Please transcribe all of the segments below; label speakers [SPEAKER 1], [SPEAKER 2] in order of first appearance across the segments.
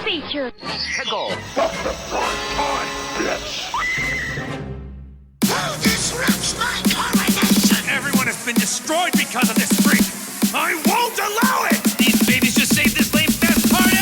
[SPEAKER 1] feature.
[SPEAKER 2] Pickle.
[SPEAKER 3] Who disrupts my coronation?
[SPEAKER 4] Everyone has been destroyed because of this freak. I won't allow it! These babies just saved this lame fest party!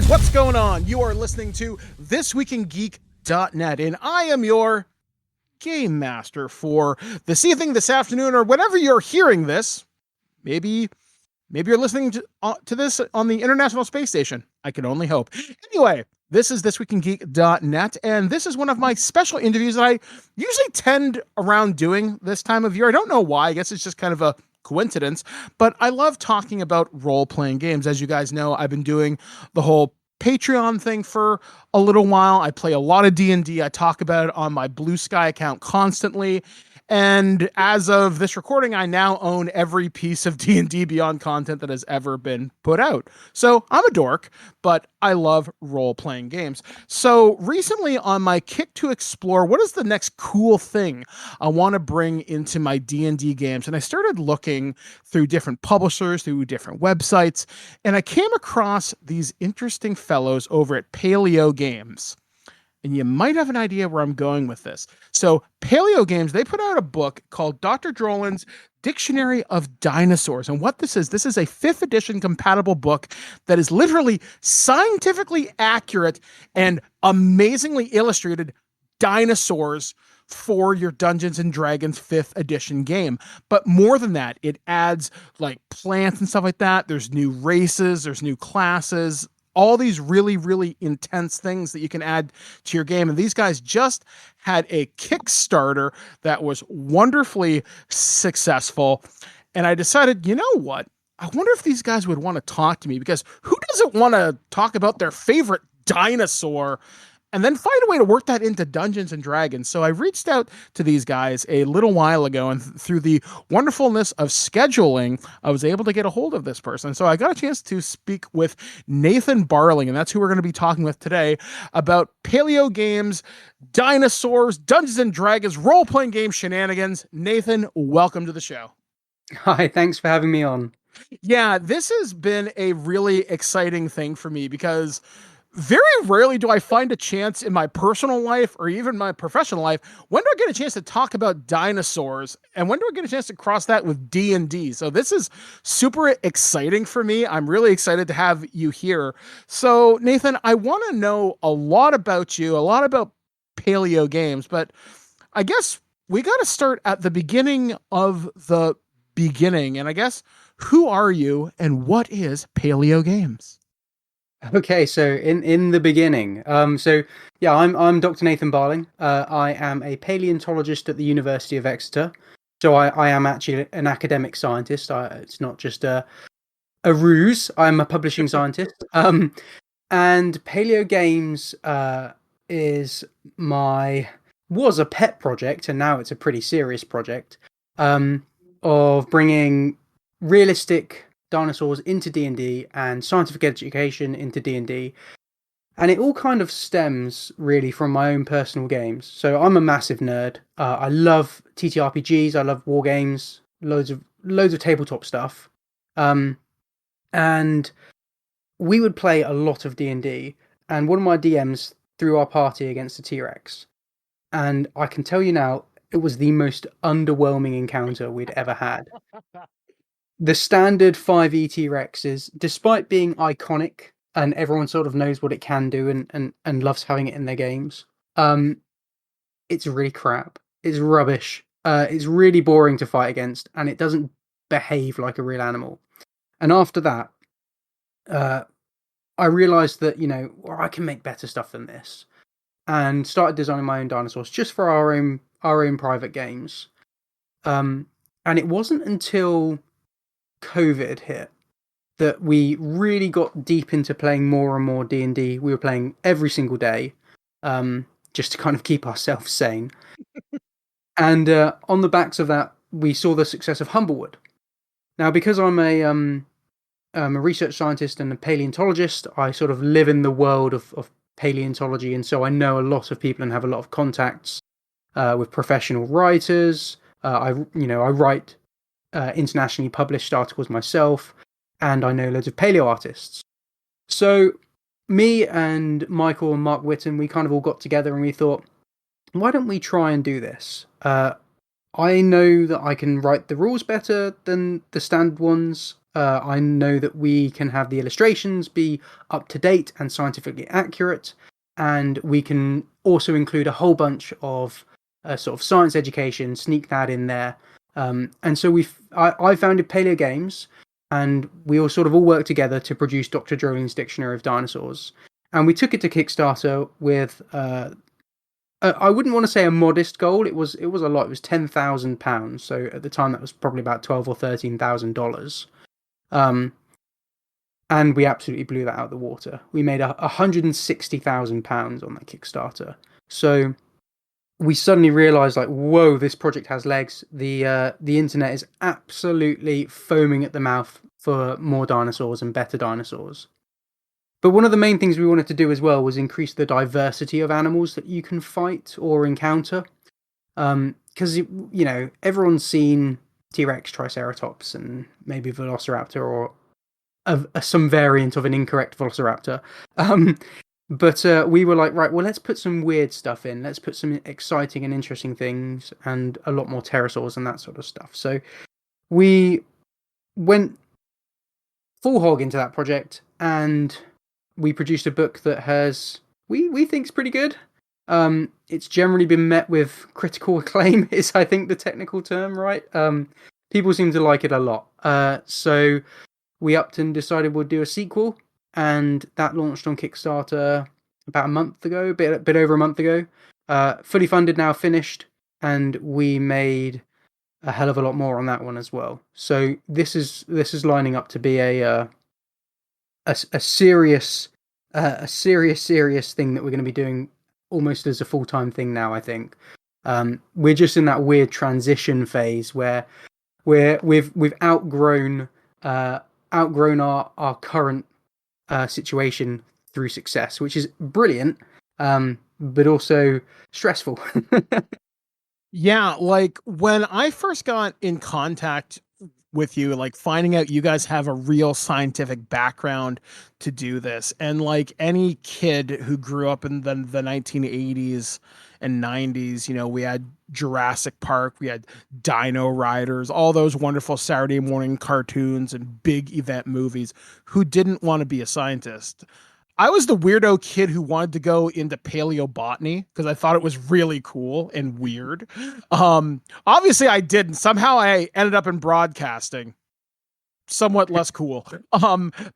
[SPEAKER 5] What's going on? You are listening to This Week in Geek.net, and I am your game master for this evening, this afternoon, or whenever you're hearing this. Maybe you're listening to this on the International Space Station. I can only hope. Anyway, this is This Week in Geek.net, and this is one of my special interviews that I usually tend around doing this time of year. I don't know why. I guess it's just kind of a coincidence, but I love talking about role-playing games. As you guys know, I've been doing the whole Patreon thing for a little while. I play a lot of D&D. I talk about it on my Blue Sky account constantly. And as of this recording, I now own every piece of D&D Beyond content that has ever been put out. So I'm a dork, but I love role-playing games. So recently on my kick to explore, what is the next cool thing I want to bring into my D&D games? And I started looking through different publishers, through different websites, and I came across these interesting fellows over at PaleoGames. And you might have an idea where I'm going with this. So PaleoGames, they put out a book called Dr. Drolin's Dictionary of Dinosaurs. And what this is a 5th edition compatible book that is literally scientifically accurate and amazingly illustrated dinosaurs for your Dungeons and Dragons 5th edition game. But more than that, it adds like plants and stuff like that. There's new races, there's new classes, all these really, really intense things that you can add to your game. And these guys just had a Kickstarter that was wonderfully successful. And I decided, you know what? I wonder if these guys would want to talk to me, because who doesn't want to talk about their favorite dinosaur and then find a way to work that into Dungeons and Dragons? So I reached out to these guys a little while ago, and through the wonderfulness of scheduling, I was able to get a hold of this person. So I got a chance to speak with Nathan Barling, and that's who we're going to be talking with today about PaleoGames, Dinosaurs, Dungeons and Dragons, role-playing game shenanigans. Nathan, welcome to the show.
[SPEAKER 6] Hi, thanks for having me on.
[SPEAKER 5] Yeah, this has been a really exciting thing for me, because very rarely do I find a chance in my personal life or even my professional life. When do I get a chance to talk about dinosaurs? And when do I get a chance to cross that with D&D? So this is super exciting for me. I'm really excited to have you here. So Nathan, I want to know a lot about you, a lot about PaleoGames, but I guess we got to start at the beginning of the beginning. And I guess, who are you and what is PaleoGames?
[SPEAKER 6] Okay, so in the beginning, I'm Dr. Nathan Barling. I am a paleontologist at the University of Exeter. So I am actually an academic scientist. It's not just a ruse. I'm a publishing scientist. And PaleoGames was a pet project, and now it's a pretty serious project of bringing realistic dinosaurs into D&D and scientific education into D&D, and it all kind of stems really from my own personal games. So I'm a massive nerd. I love TTRPGs, I love war games, loads of tabletop stuff, and we would play a lot of D&D. And one of my DMs threw our party against a T-Rex, and I can tell you now, it was the most underwhelming encounter we'd ever had. The standard 5e T-Rexes, despite being iconic and everyone sort of knows what it can do and loves having it in their games, it's really crap. It's rubbish. It's really boring to fight against, and it doesn't behave like a real animal. And after that, I realized that, well, I can make better stuff than this, and started designing my own dinosaurs just for our own private games. And it wasn't until COVID hit that we really got deep into playing more and more D&D. We were playing every single day, just to kind of keep ourselves sane. And on the backs of that, we saw the success of Humblewood. Now, because I'm a research scientist and a paleontologist, I sort of live in the world of paleontology, and so I know a lot of people and have a lot of contacts with professional writers. I write internationally published articles myself, and I know loads of paleo artists. So me and Michael and Mark Whitten, we kind of all got together and we thought, why don't we try and do this? I know that I can write the rules better than the standard ones. I know that we can have the illustrations be up to date and scientifically accurate, and we can also include a whole bunch of sort of science education, sneak that in there. And so I founded PaleoGames, and we all sort of all worked together to produce Dr. Droling's Dictionary of Dinosaurs. And we took it to Kickstarter with I wouldn't want to say a modest goal. It was a lot. It was £10,000. So at the time, that was probably about $12,000 or $13,000. And we absolutely blew that out of the water. We made £160,000 on that Kickstarter. So we suddenly realized, like, whoa, this project has legs. The internet is absolutely foaming at the mouth for more dinosaurs and better dinosaurs. But one of the main things we wanted to do as well was increase the diversity of animals that you can fight or encounter. Because, everyone's seen T-Rex, Triceratops, and maybe Velociraptor, or some variant of an incorrect Velociraptor. But we were like, right, well, let's put some weird stuff in. Let's put some exciting and interesting things, and a lot more pterosaurs and that sort of stuff. So we went full hog into that project, and we produced a book that we think's pretty good. It's generally been met with critical acclaim, is I think the technical term, right? People seem to like it a lot. So we upped and decided we'll do a sequel, and that launched on Kickstarter about a month ago, a bit over a month ago. Fully funded now, finished, and we made a hell of a lot more on that one as well. So this is lining up to be a serious thing that we're going to be doing almost as a full-time thing now, I think. We're just in that weird transition phase where we've outgrown our current situation through success, which is brilliant, but also stressful.
[SPEAKER 5] Yeah, like when I first got in contact with you, like finding out you guys have a real scientific background to do this, and like any kid who grew up in the 1980s and 90s, we had Jurassic Park, we had Dino Riders, all those wonderful Saturday morning cartoons and big event movies. Who didn't want to be a scientist? I was the weirdo kid who wanted to go into paleobotany because I thought it was really cool and weird. Obviously I didn't. Somehow I ended up in broadcasting. Somewhat less cool.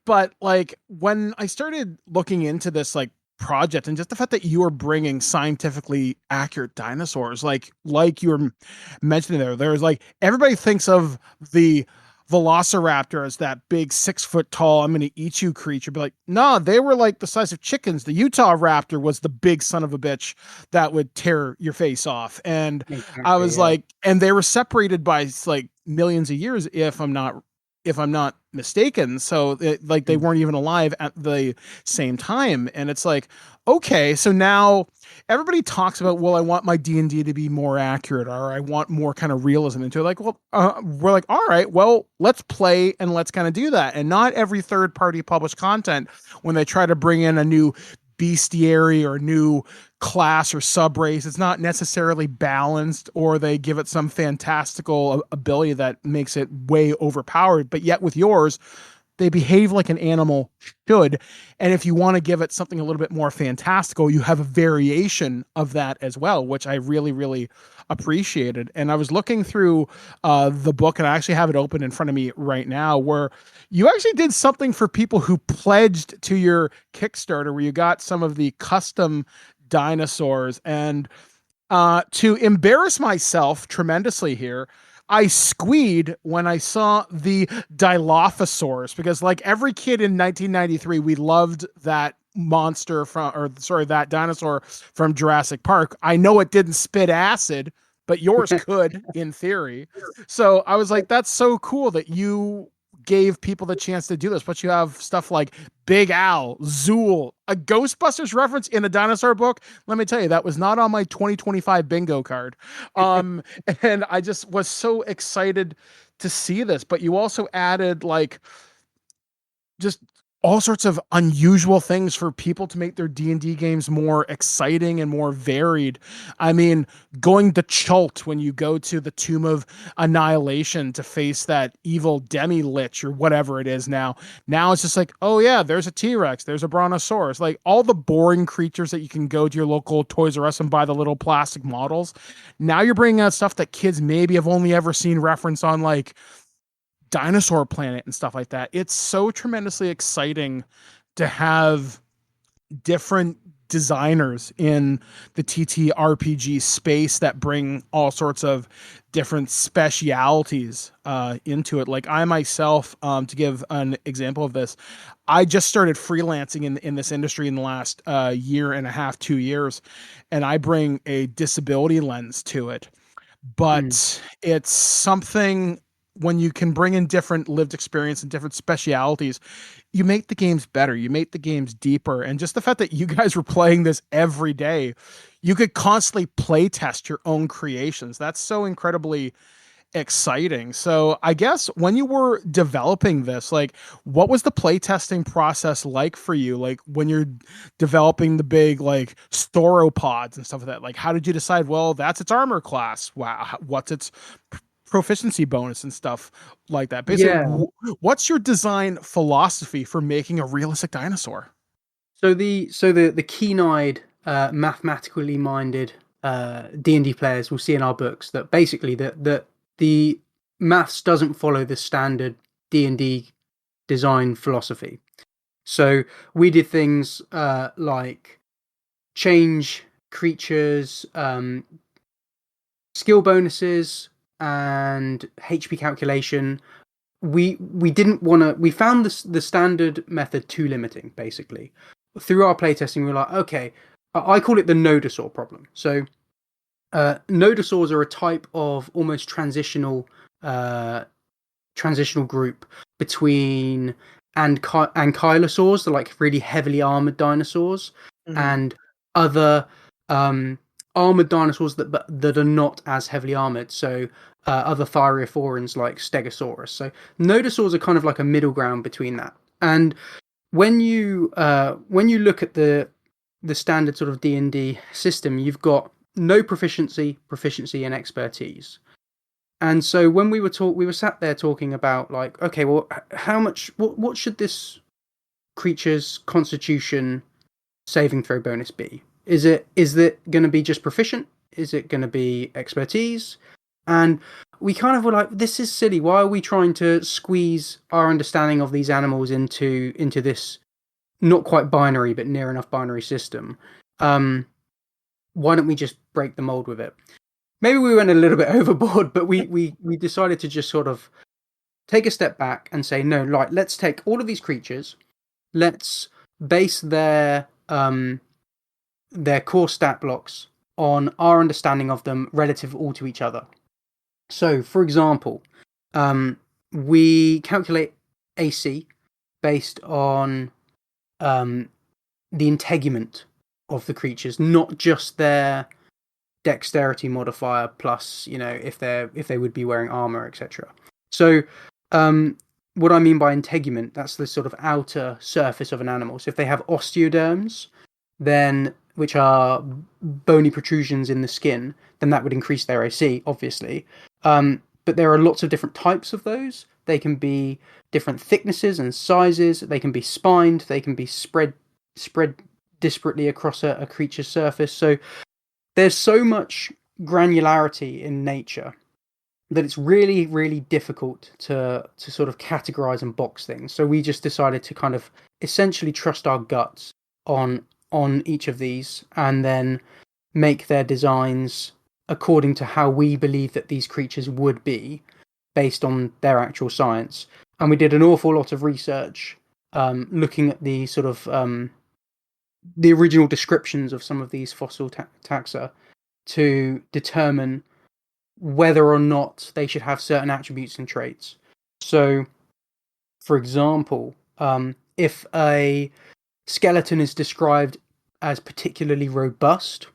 [SPEAKER 5] But like when I started looking into this like project, and just the fact that you are bringing scientifically accurate dinosaurs, like you were mentioning there's like, everybody thinks of the Velociraptor as that big 6 foot tall, I'm going to eat you creature. But like, no, they were like the size of chickens. The Utah Raptor was the big son of a bitch that would tear your face off. And exactly, I was like, and they were separated by like millions of years, if I'm not mistaken. So they weren't even alive at the same time. And it's like, okay, so now everybody talks about, well, I want my D&D to be more accurate, or I want more kind of realism into it. Like, well, we're like, all right, well, let's play and let's kind of do that. And not every third party published content, when they try to bring in a new bestiary or new class or subrace, it's not necessarily balanced, or they give it some fantastical ability that makes it way overpowered. But yet with yours, they behave like an animal should. And if you want to give it something a little bit more fantastical, you have a variation of that as well, which I really, really appreciated. And I was looking through the book, and I actually have it open in front of me right now, where you actually did something for people who pledged to your Kickstarter, where you got some of the custom dinosaurs. And to embarrass myself tremendously here, I squeed when I saw the Dilophosaurs, because like every kid in 1993, we loved that monster that dinosaur from Jurassic Park. I know it didn't spit acid, but yours could in theory. So I was like, that's so cool that you gave people the chance to do this. But you have stuff like Big Al, Zool, a Ghostbusters reference in a dinosaur book. Let me tell you, that was not on my 2025 bingo card. And I just was so excited to see this. But you also added like just all sorts of unusual things for people to make their D&D games more exciting and more varied. I mean, going to Chult when you go to the Tomb of Annihilation to face that evil demi-lich or whatever it is now. Now it's just like, oh yeah, there's a T-Rex, there's a Brontosaurus. Like all the boring creatures that you can go to your local Toys R Us and buy the little plastic models. Now you're bringing out stuff that kids maybe have only ever seen reference on like Dinosaur Planet and stuff like that. It's so tremendously exciting to have different designers in the TTRPG space that bring all sorts of different specialities into it. Like I myself, to give an example of this, I just started freelancing in this industry in the last year and a half, 2 years, and I bring a disability lens to it. But it's something, when you can bring in different lived experience and different specialities, you make the games better, you make the games deeper. And just the fact that you guys were playing this every day, you could constantly play test your own creations. That's so incredibly exciting. So I guess when you were developing this, like what was the playtesting process like for you? Like when you're developing the big like stauropods and stuff like that, like how did you decide, well, that's its armor class? Wow. What's its proficiency bonus and stuff like that? Basically, what's your design philosophy for making a realistic dinosaur?
[SPEAKER 6] So the keen-eyed, mathematically minded D&D players will see in our books that basically the maths doesn't follow the standard D&D design philosophy. So we did things like change creatures, skill bonuses, and HP calculation. We didn't want to. We found the standard method too limiting. Basically, through our playtesting, we were like, okay, I call it the Nodosaur problem. So, Nodosaurs are a type of almost transitional group between ankylosaurs, the like really heavily armored dinosaurs, and other armored dinosaurs that are not as heavily armored. So other thyreophorans like Stegosaurus. So Nodosaurs are kind of like a middle ground between that. And when you look at the standard sort of D&D system, you've got no proficiency, and expertise. And so when we were sat there talking about like, okay, well, what should this creature's constitution saving throw bonus be? Is it going to be just proficient? Is it going to be expertise? And we kind of were like, this is silly. Why are we trying to squeeze our understanding of these animals into this not quite binary, but near enough binary system? Why don't we just break the mold with it? Maybe we went a little bit overboard, but we decided to just sort of take a step back and say, no, like, let's take all of these creatures, let's base their core stat blocks on our understanding of them relative all to each other. So, for example, we calculate AC based on the integument of the creatures, not just their dexterity modifier plus, if they would be wearing armor, etc. So, what I mean by integument, that's the sort of outer surface of an animal. So if they have osteoderms, then which are bony protrusions in the skin, then that would increase their AC, obviously. But there are lots of different types of those. they can be different thicknesses and sizes, they can be spined, they can be spread disparately across a creature's surface. So there's so much granularity in nature that it's really, really difficult to sort of categorize and box things. So we just decided to kind of essentially trust our guts on each of these, and then make their designs according to how we believe that these creatures would be based on their actual science. And we did an awful lot of research looking at the sort of the original descriptions of some of these fossil taxa to determine whether or not they should have certain attributes and traits. So, for example, if a skeleton is described as particularly robust,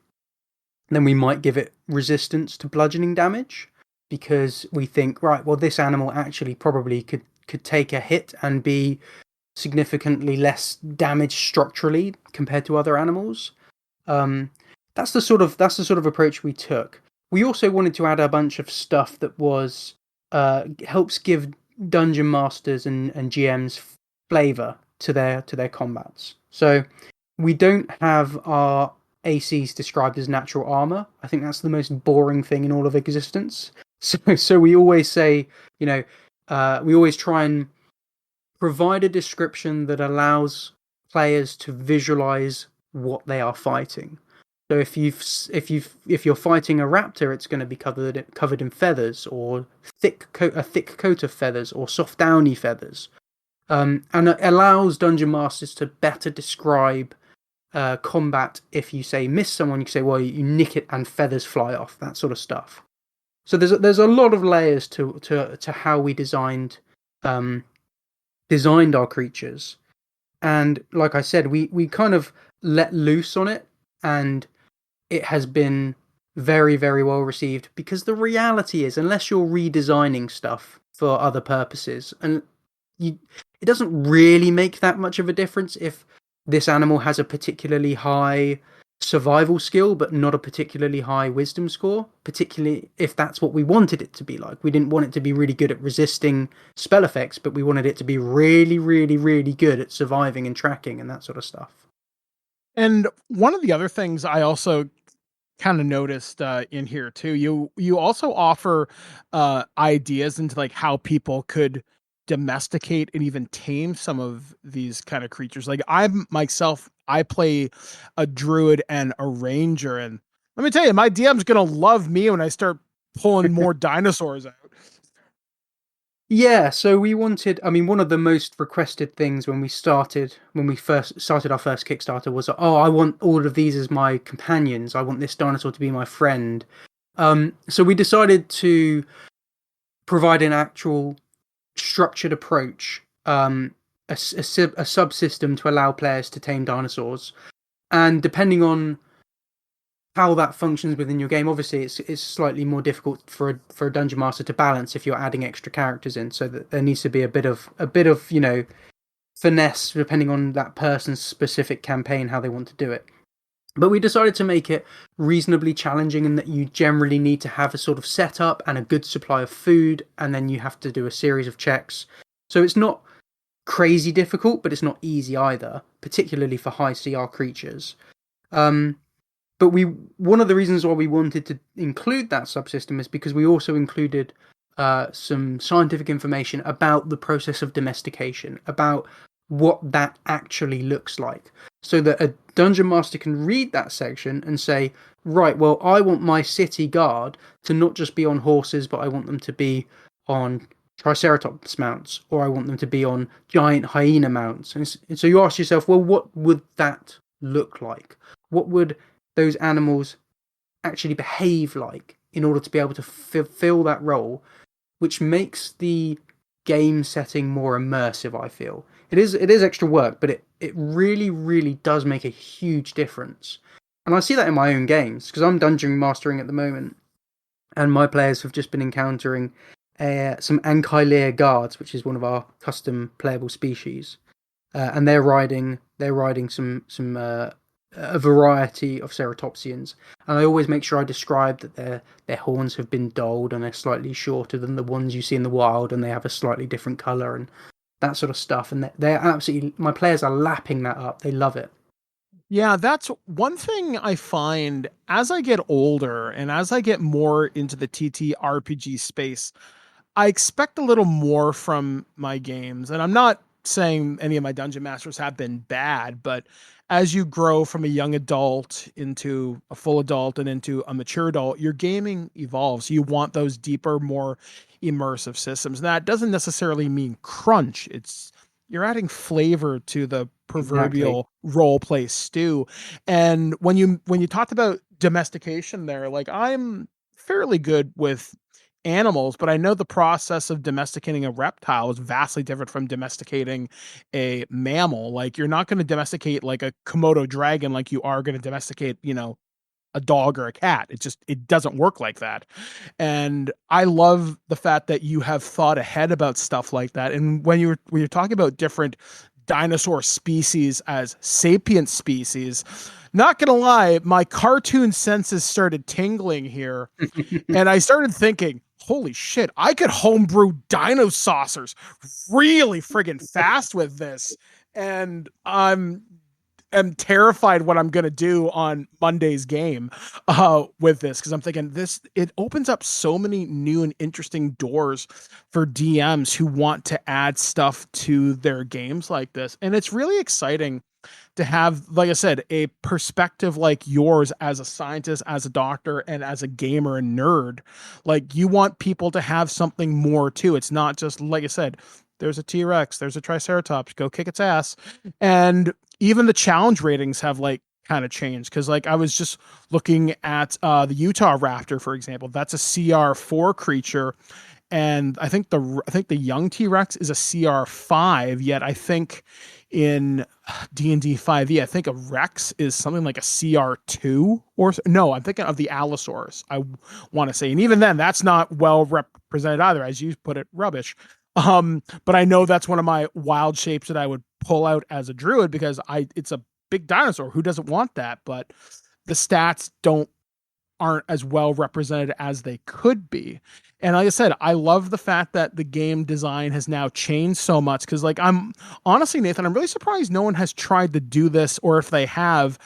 [SPEAKER 6] then we might give it resistance to bludgeoning damage, because we think, right, well, this animal actually probably could take a hit and be significantly less damaged structurally compared to other animals. That's the sort of approach we took. We also wanted to add a bunch of stuff that was helps give dungeon masters and GMs flavor to their combats. So we don't have our ACs described as natural armor. I think that's the most boring thing in all of existence. So we always say, we always try and provide a description that allows players to visualize what they are fighting. So if you're fighting a raptor, it's going to be covered in feathers, or a thick coat of feathers, or soft downy feathers, and it allows dungeon masters to better describe combat. If you say miss someone, you can say, well, you nick it and feathers fly off, that sort of stuff. So there's a lot of layers to how we designed our creatures, and like I said, we kind of let loose on it, and it has been very, very well received, because the reality is, unless you're redesigning stuff for other purposes, and it doesn't really make that much of a difference if this animal has a particularly high survival skill but not a particularly high wisdom score, particularly if that's what we wanted it to be like. We didn't want it to be really good at resisting spell effects, but we wanted it to be really, really, really good at surviving and tracking and that sort of stuff.
[SPEAKER 5] And one of the other things I also kind of noticed in here too, you also offer ideas into like how people could domesticate and even tame some of these kind of creatures. Like I play a druid and a ranger, and let me tell you, my DM's gonna love me when I start pulling more dinosaurs out.
[SPEAKER 6] Yeah, so we wanted, one of the most requested things when we first started our first Kickstarter was, I want all of these as my companions. I want this dinosaur to be my friend. So we decided to provide an actual structured approach, a subsystem to allow players to tame dinosaurs. And depending on how that functions within your game, obviously it's slightly more difficult for a dungeon master to balance if you're adding extra characters in, so that there needs to be a bit of finesse depending on that person's specific campaign, how they want to do it. But we decided to make it reasonably challenging, in that you generally need to have a sort of setup and a good supply of food, and then you have to do a series of checks. So it's not crazy difficult, but it's not easy either, particularly for high CR creatures. But one of the reasons why we wanted to include that subsystem is because we also included some scientific information about the process of domestication, about what that actually looks like, so that a dungeon master can read that section and say, right, well, I want my city guard to not just be on horses, but I want them to be on Triceratops mounts, or I want them to be on giant hyena mounts. And so you ask yourself, well, what would that look like? What would those animals actually behave like in order to be able to fulfill that role, which makes the game setting more immersive, I feel. It is extra work, but it really, really does make a huge difference. And I see that in my own games, because I'm dungeon mastering at the moment, and my players have just been encountering some Ankylaea guards, which is one of our custom playable species, and they're riding some a variety of ceratopsians, and I always make sure I describe that their horns have been dulled and they're slightly shorter than the ones you see in the wild, and they have a slightly different color and that sort of stuff. And they're absolutely, my players are lapping that up. They love it.
[SPEAKER 5] Yeah, that's one thing I find as I get older and as I get more into the TTRPG space. I expect a little more from my games, and I'm not saying any of my dungeon masters have been bad, but as you grow from a young adult into a full adult and into a mature adult, your gaming evolves. You want those deeper, more immersive systems. And that doesn't necessarily mean crunch. It's you're adding flavor to the
[SPEAKER 6] Exactly.
[SPEAKER 5] proverbial role play stew. And when you talked about domestication there, like I'm fairly good with animals, but I know the process of domesticating a reptile is vastly different from domesticating a mammal. Like you're not going to domesticate like a Komodo dragon like you are going to domesticate, a dog or a cat. It doesn't work like that. And I love the fact that you have thought ahead about stuff like that. And when you're talking about different dinosaur species as sapient species, not gonna lie, my cartoon senses started tingling here and I started thinking, holy shit, I could homebrew dinosaurs really friggin' fast with this. And I'm terrified what I'm gonna do on Monday's game with this because I'm thinking this it opens up so many new and interesting doors for DMs who want to add stuff to their games like this. And it's really exciting to have, like I said, a perspective like yours as a scientist, as a doctor, and as a gamer and nerd. Like you want people to have something more too. It's not just, like I said, there's a T-Rex, there's a Triceratops, go kick its ass. And even the challenge ratings have like kind of changed because like I was just looking at the Utah Raptor, for example. That's a CR4 creature, and I think the young T-Rex is a CR5, yet I think in D&D 5e, I think a Rex is something like a CR2 or no, I'm thinking of the Allosaurus. I want to say, and even then, that's not well represented either, as you put it, rubbish. But I know that's one of my wild shapes that I would pull out as a druid because it's a big dinosaur. Who doesn't want that? But the stats aren't as well represented as they could be. And like I said, I love the fact that the game design has now changed so much because, like, I'm honestly, Nathan, I'm really surprised no one has tried to do this, or if they have,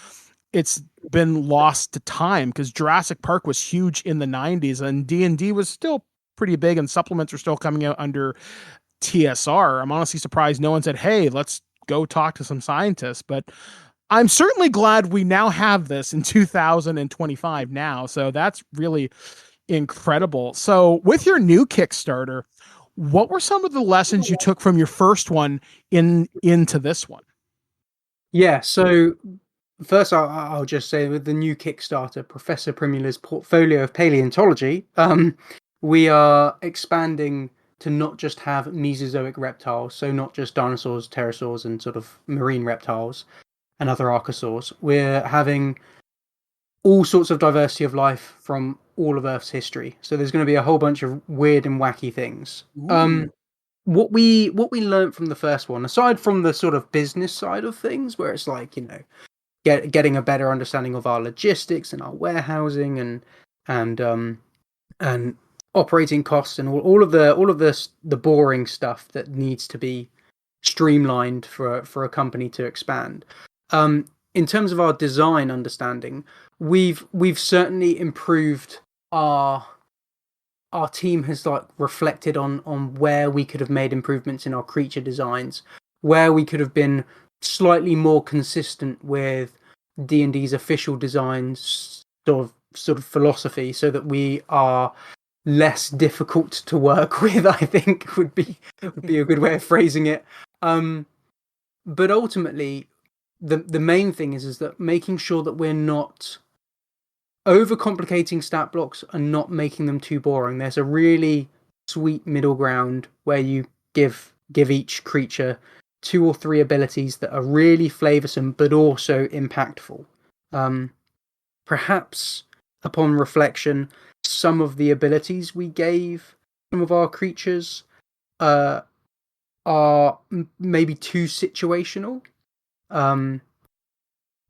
[SPEAKER 5] it's been lost to time because Jurassic Park was huge in the 90s and D&D was still pretty big and supplements were still coming out under TSR. I'm honestly surprised no one said, hey, let's go talk to some scientists. But I'm certainly glad we now have this in 2025 now. So that's really incredible. So with your new Kickstarter, what were some of the lessons you took from your first one into this one?
[SPEAKER 6] Yeah, so first I'll just say with the new Kickstarter, Professor Primula's portfolio of paleontology, we are expanding to not just have Mesozoic reptiles, so not just dinosaurs, pterosaurs, and sort of marine reptiles and other archosaurs. We're having all sorts of diversity of life from all of Earth's history. So there's going to be a whole bunch of weird and wacky things.
[SPEAKER 5] Ooh.
[SPEAKER 6] What we learned from the first one, aside from the sort of business side of things, where it's like, getting a better understanding of our logistics and our warehousing and and operating costs and all of the boring stuff that needs to be streamlined for a company to expand. In terms of our design understanding, we've certainly improved our team has like reflected on where we could have made improvements in our creature designs, where we could have been slightly more consistent with D&D's official designs sort of philosophy, so that we are less difficult to work with. I think would be a good way of phrasing it. But ultimately, the main thing is that making sure that we're not overcomplicating stat blocks and not making them too boring. There's a really sweet middle ground where you give each creature 2 or 3 abilities that are really flavoursome but also impactful. Perhaps upon reflection, some of the abilities we gave some of our creatures are maybe too situational.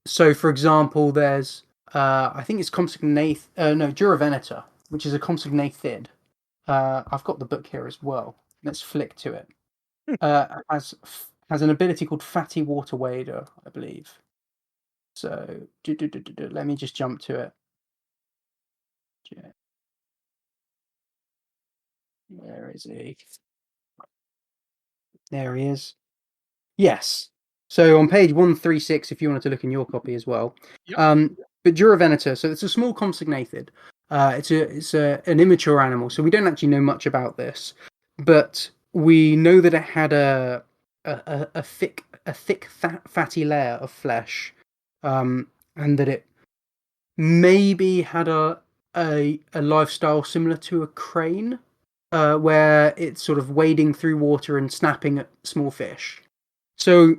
[SPEAKER 6] So, for example, there's I think it's Duravenator, which is a compsognathid. I've got the book here as well. Let's flick to it. Has an ability called Fatty Water Wader, I believe. So, let me just jump to it. Where is he? There he is. Yes. So on page 136, if you wanted to look in your copy as well.
[SPEAKER 5] Yep.
[SPEAKER 6] But Duravenator, so it's a small compsognathid. It's an immature animal, so we don't actually know much about this, but we know that it had a thick fatty layer of flesh, and that it maybe had a lifestyle similar to a crane, where it's sort of wading through water and snapping at small fish. So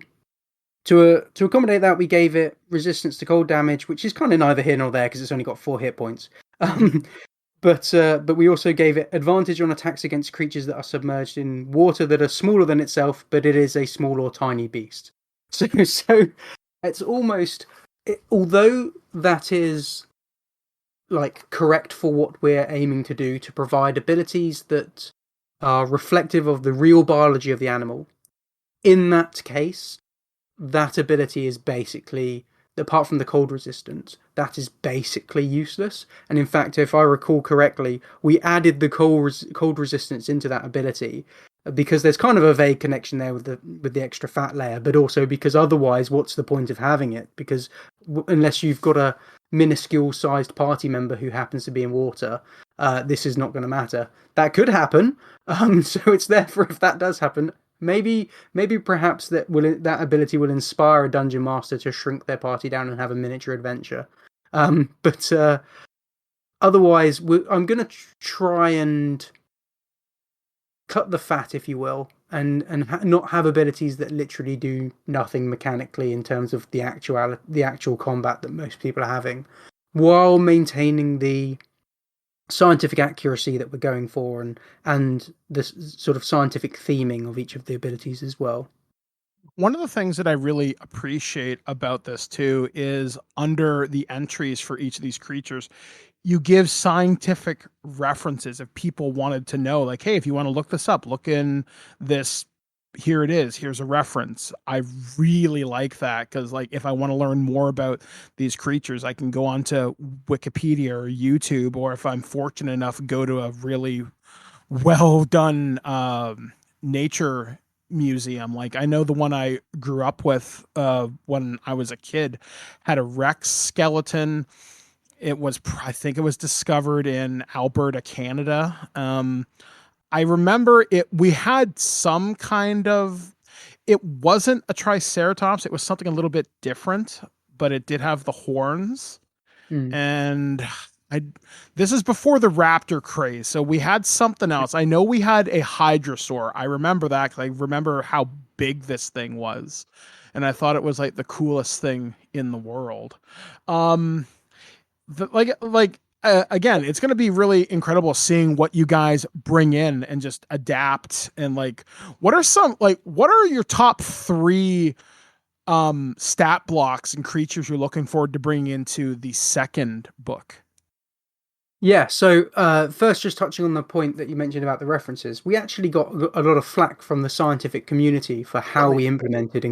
[SPEAKER 6] to accommodate that, we gave it resistance to cold damage, which is kind of neither here nor there because it's only got 4 hit points. But we also gave it advantage on attacks against creatures that are submerged in water that are smaller than itself, but it is a small or tiny beast. So it's almost, although that is like correct for what we're aiming to do, to provide abilities that are reflective of the real biology of the animal. In that case, that ability is basically, apart from the cold resistance, that is basically useless. And in fact, if I recall correctly, we added the cold resistance into that ability because there's kind of a vague connection there with the extra fat layer, but also because otherwise, what's the point of having it? Because unless you've got a minuscule sized party member who happens to be in water, this is not going to matter. That could happen, so it's there for if that does happen. Maybe perhaps that ability will inspire a dungeon master to shrink their party down and have a miniature adventure. But otherwise, I'm going to try and cut the fat, if you will, and not have abilities that literally do nothing mechanically in terms of the actual combat that most people are having, while maintaining the scientific accuracy that we're going for and the sort of scientific theming of each of the abilities as well.
[SPEAKER 5] One of the things that I really appreciate about this too is under the entries for each of these creatures, you give scientific references if people wanted to know, like, hey, if you want to look this up, look in this, here it is, here's a reference. I really like that because, like, if I want to learn more about these creatures, I can go onto Wikipedia or YouTube, or if I'm fortunate enough, go to a really well done nature museum. Like, I know the one I grew up with when I was a kid had a Rex skeleton. I think it was discovered in Alberta, Canada. I remember we had some kind of, it wasn't a triceratops. It was something a little bit different, but it did have the horns. And this is before the raptor craze. So we had something else. I know we had a hadrosaur. I remember that because I remember how big this thing was. And I thought it was like the coolest thing in the world. Again, it's going to be really incredible seeing what you guys bring in and just adapt. And like, what are your top 3 stat blocks and creatures you're looking forward to bringing into the second book?
[SPEAKER 6] Yeah, so first, just touching on the point that you mentioned about the references, we actually got a lot of flack from the scientific community for how we implemented,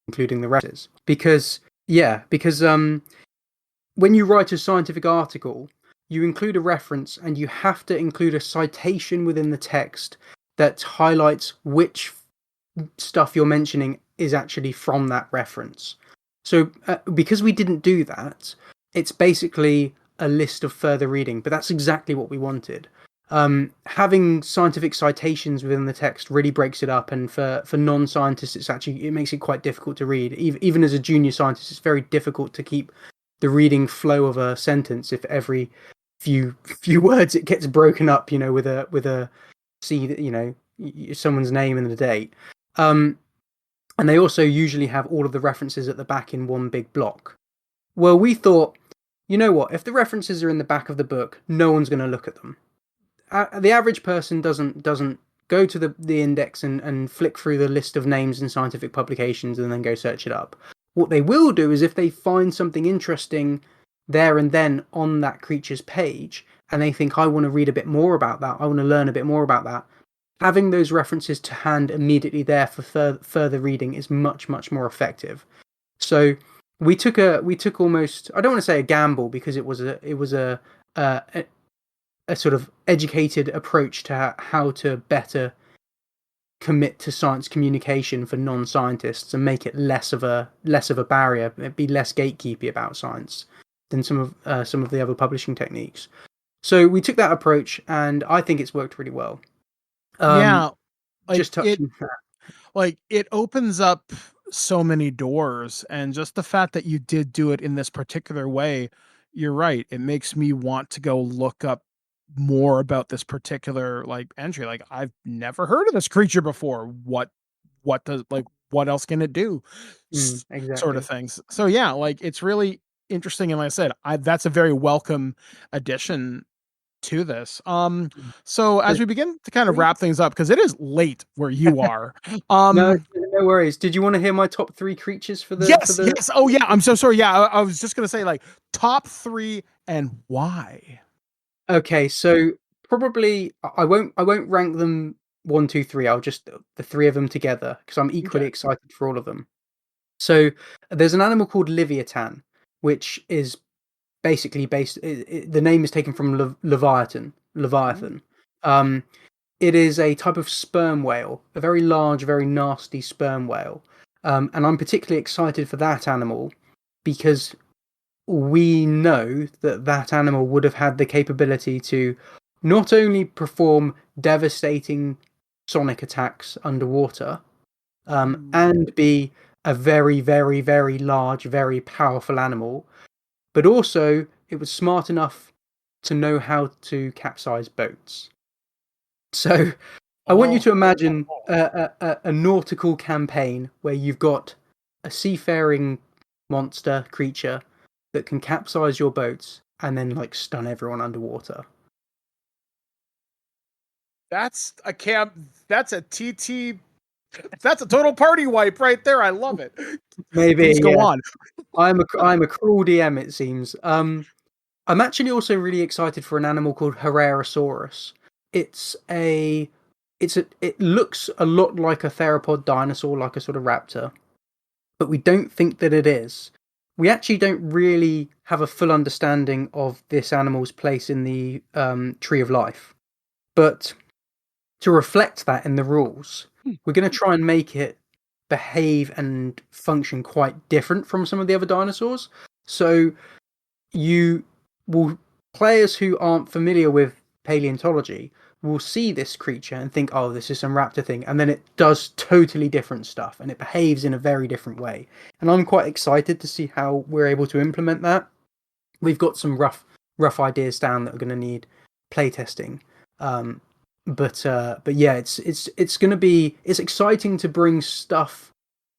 [SPEAKER 6] including the references. Because when you write a scientific article, you include a reference and you have to include a citation within the text that highlights which stuff you're mentioning is actually from that reference. So because we didn't do that, it's basically a list of further reading, but that's exactly what we wanted. Having scientific citations within the text really breaks it up, and for non-scientists, it makes it quite difficult to read. Even as a junior scientist, it's very difficult to keep the reading flow of a sentence if every few words it gets broken up, with a someone's name and the date. And they also usually have all of the references at the back in one big block. Well, we thought, you know what? If the references are in the back of the book, no one's going to look at them. The average person doesn't go to the index and flick through the list of names in scientific publications and then go search it up. What they will do is if they find something interesting there and then on that creature's page, and they think, I want to read a bit more about that, I want to learn a bit more about that, having those references to hand immediately there for further reading is much, much more effective. So we took almost, I don't want to say a gamble, because it was a sort of educated approach to how to better commit to science communication for non-scientists and make it less of a barrier, be less gatekeepy about science than some of the other publishing techniques. So we took that approach, and I think it's worked really well.
[SPEAKER 5] Yeah, like
[SPEAKER 6] Just touching that.
[SPEAKER 5] like it opens up so many doors, and just the fact that you did do it in this particular way, you're right, it makes me want to go look up more about this particular like entry. Like, I've never heard of this creature before. What does, like, what else can it do? Sort of
[SPEAKER 6] Exactly.
[SPEAKER 5] things. So yeah, like, it's really interesting, and like I said, that's a very welcome addition to this. So as
[SPEAKER 6] There's
[SPEAKER 5] we begin to kind of
[SPEAKER 6] three.
[SPEAKER 5] wrap things up, because it is late where you are.
[SPEAKER 6] No, no worries. Did you want to hear my top 3 creatures for
[SPEAKER 5] Yes,
[SPEAKER 6] the?
[SPEAKER 5] yes. Oh yeah, I'm so sorry. Yeah, I was just gonna say, like, top 3 and why.
[SPEAKER 6] Okay, so probably I won't rank them 1, 2, 3. I'll just the 3 of them together, because I'm equally
[SPEAKER 5] Okay.
[SPEAKER 6] excited for all of them. So there's an animal called Leviathan, which is basically the name is taken from Leviathan. Um, it is a type of sperm whale, a very large, very nasty sperm whale. And I'm particularly excited for that animal because we know that that animal would have had the capability to not only perform devastating sonic attacks underwater, and be a very, very, very large, very powerful animal, but also it was smart enough to know how to capsize boats. So I want you
[SPEAKER 5] Oh,
[SPEAKER 6] to imagine a nautical campaign where you've got a seafaring monster creature that can capsize your boats and then like stun everyone underwater.
[SPEAKER 5] that's a camp. That's a TT. That's a total party wipe right there. I love it.
[SPEAKER 6] Maybe,
[SPEAKER 5] Please go
[SPEAKER 6] yeah.
[SPEAKER 5] on.
[SPEAKER 6] I'm a cruel DM, it seems. I'm actually also really excited for an animal called Herrerasaurus. It's a it looks a lot like a theropod dinosaur, like a sort of raptor, but we don't think that it is. We actually don't really have a full understanding of this animal's place in the tree of life. But to reflect that in the rules, we're going to try and make it behave and function quite different from some of the other dinosaurs. So you will players who aren't familiar with paleontology will see this creature and think, oh, this is some raptor thing, and then it does totally different stuff and it behaves in a very different way. And I'm quite excited to see how we're able to implement that. We've got some rough ideas down that are going to need playtesting. But yeah, it's going to be, it's exciting to bring stuff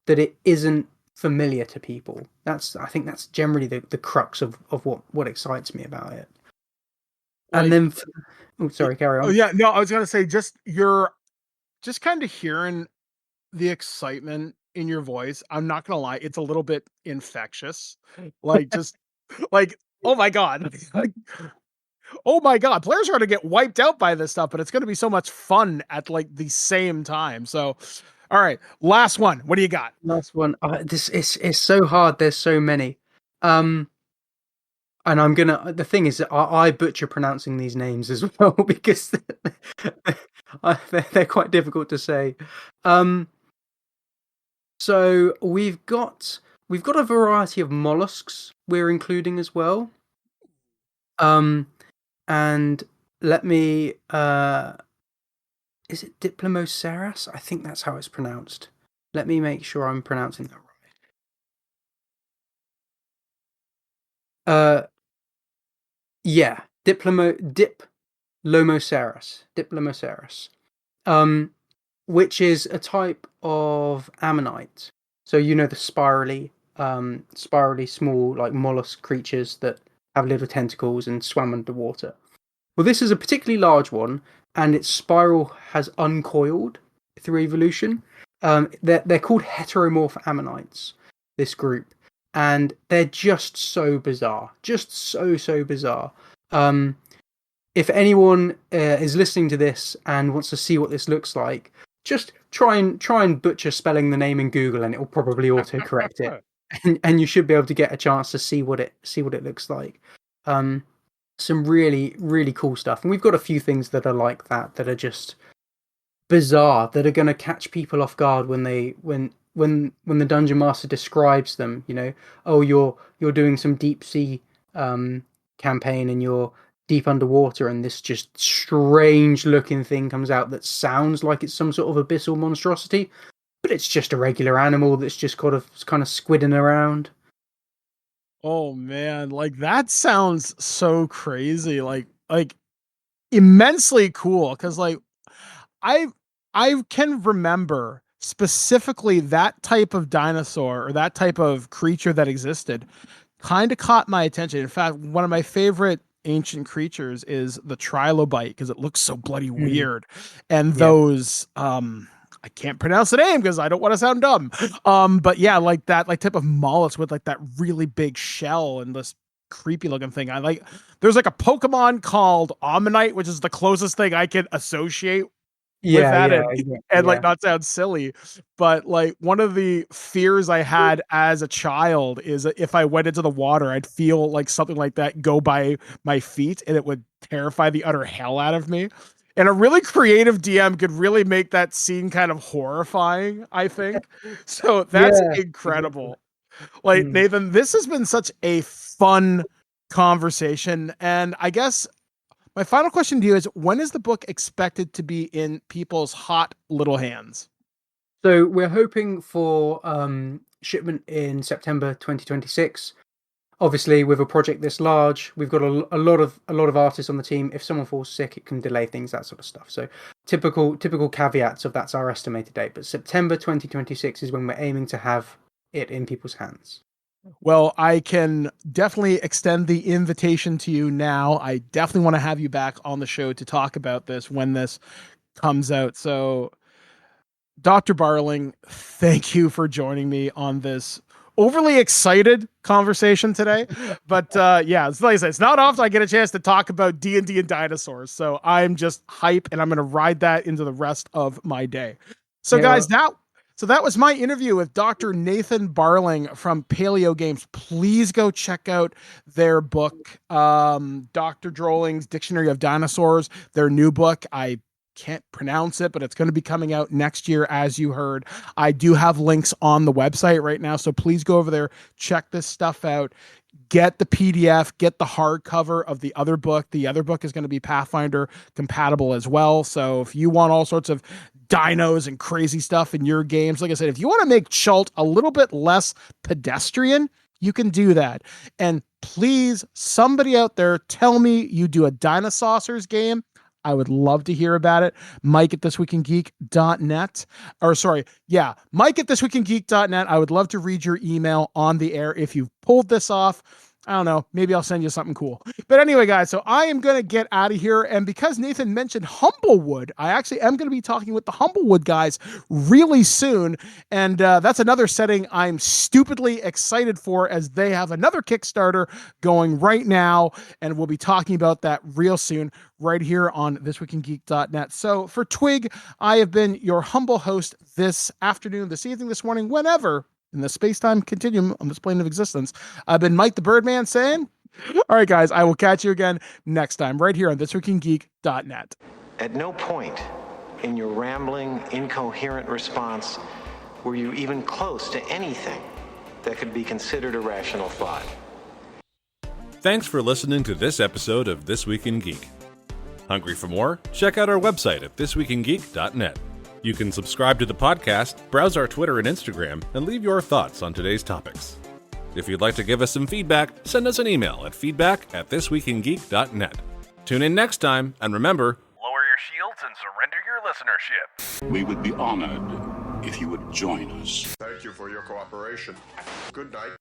[SPEAKER 6] that it isn't familiar to people. I think that's generally the crux of what excites me about it. And
[SPEAKER 5] Like,
[SPEAKER 6] then, sorry, carry
[SPEAKER 5] oh
[SPEAKER 6] on.
[SPEAKER 5] yeah, no, I was gonna say, just you're just kind of hearing the excitement in your voice. I'm not gonna lie, it's a little bit infectious. Like, just like, oh my god. Like, oh my god, players are gonna get wiped out by this stuff, but it's gonna be so much fun at like the same time. So, all right, last one. What do you got?
[SPEAKER 6] Last one. This is so hard. There's so many. Um, and I'm gonna. The thing is that I butcher pronouncing these names as well because they're quite difficult to say. Um, so we've got a variety of mollusks we're including as well. Um, and let me. Is it Diplomoceras? I think that's how it's pronounced. Let me make sure I'm pronouncing that right. Yeah, Diplomoceras, which is a type of ammonite. So you know the spirally small like mollusk creatures that have little tentacles and swam underwater. Well, this is a particularly large one, and its spiral has uncoiled through evolution. They're called heteromorph ammonites, this group, and they're just so bizarre, just so bizarre. If anyone is listening to this and wants to see what this looks like, just try and butcher spelling the name in Google, and it will probably autocorrect it, and you should be able to get a chance to see what it looks like. Some really cool stuff, and we've got a few things that are like that are just bizarre, that are going to catch people off guard when the dungeon master describes them. You know, oh, you're doing some deep sea campaign and you're deep underwater, and this just strange looking thing comes out that sounds like it's some sort of abyssal monstrosity, but it's just a regular animal that's just kind of squidding around.
[SPEAKER 5] Oh man, like that sounds so crazy, like immensely cool. Because like I can remember specifically that type of dinosaur or that type of creature that existed kind of caught my attention. In fact, one of my favorite ancient creatures is the trilobite, because it looks so bloody weird. And those I can't pronounce the name because I don't want to sound dumb. But yeah, like that type of mollusk with like that really big shell and this creepy looking thing. There's like a Pokemon called Ammonite, which is the closest thing I can associate with that, and like not sound silly, but like one of the fears I had as a child is that if I went into the water, I'd feel like something like that go by my feet, and it would terrify the utter hell out of me. And a really creative DM could really make that scene kind of horrifying, I think. So that's incredible. Like, Nathan, this has been such a fun conversation, and I guess my final question to you is, when is the book expected to be in people's hot little hands?
[SPEAKER 6] So we're hoping for shipment in September 2026. Obviously, with a project this large, we've got a lot of artists on the team. If someone falls sick, it can delay things, that sort of stuff. So typical caveats of that's our estimated date. But September 2026 is when we're aiming to have it in people's hands.
[SPEAKER 5] Well, I can definitely extend the invitation to you now. I definitely want to have you back on the show to talk about this when this comes out. So, Dr. Barling, thank you for joining me on this overly excited conversation today. But yeah, it's like I said, it's not often I get a chance to talk about D&D and dinosaurs. So I'm just hype, and I'm going to ride that into the rest of my day. So guys, that was my interview with Dr. Nathan Barling from PaleoGames. Please go check out their book, Dr. Drolling's Dictionary of Dinosaurs, their new book. I can't pronounce it, but it's going to be coming out next year, as you heard. I do have links on the website right now, so please go over there, check this stuff out. Get the PDF, get the hardcover of the other book. The other book is going to be Pathfinder compatible as well. So if you want all sorts of dinos and crazy stuff in your games, like I said, if you want to make Chult a little bit less pedestrian, you can do that. And please, somebody out there, tell me you do a Dinosaurs game. I would love to hear about it. Mike at thisweekingeek.net. Mike at thisweekingeek.net. I would love to read your email on the air if you've pulled this off. I don't know. Maybe I'll send you something cool. But anyway, guys, so I am going to get out of here. And because Nathan mentioned Humblewood, I actually am going to be talking with the Humblewood guys really soon. And that's another setting I'm stupidly excited for, as they have another Kickstarter going right now. And we'll be talking about that real soon right here on thisweekingeek.net. So for TWIG, I have been your humble host this afternoon, this evening, this morning, whenever in the space-time continuum on this plane of existence. I've been Mike the Birdman saying, all right, guys, I will catch you again next time right here on thisweekingeek.net.
[SPEAKER 1] At no point in your rambling, incoherent response were you even close to anything that could be considered a rational thought.
[SPEAKER 2] Thanks for listening to this episode of This Week in Geek. Hungry for more? Check out our website at thisweekingeek.net. You can subscribe to the podcast, browse our Twitter and Instagram, and leave your thoughts on today's topics. If you'd like to give us some feedback, send us an email at feedback@thisweekingeek.net. Tune in next time, and remember,
[SPEAKER 4] Lower your shields and surrender your listenership.
[SPEAKER 7] We would be honored if you would join us.
[SPEAKER 8] Thank you for your cooperation. Good night.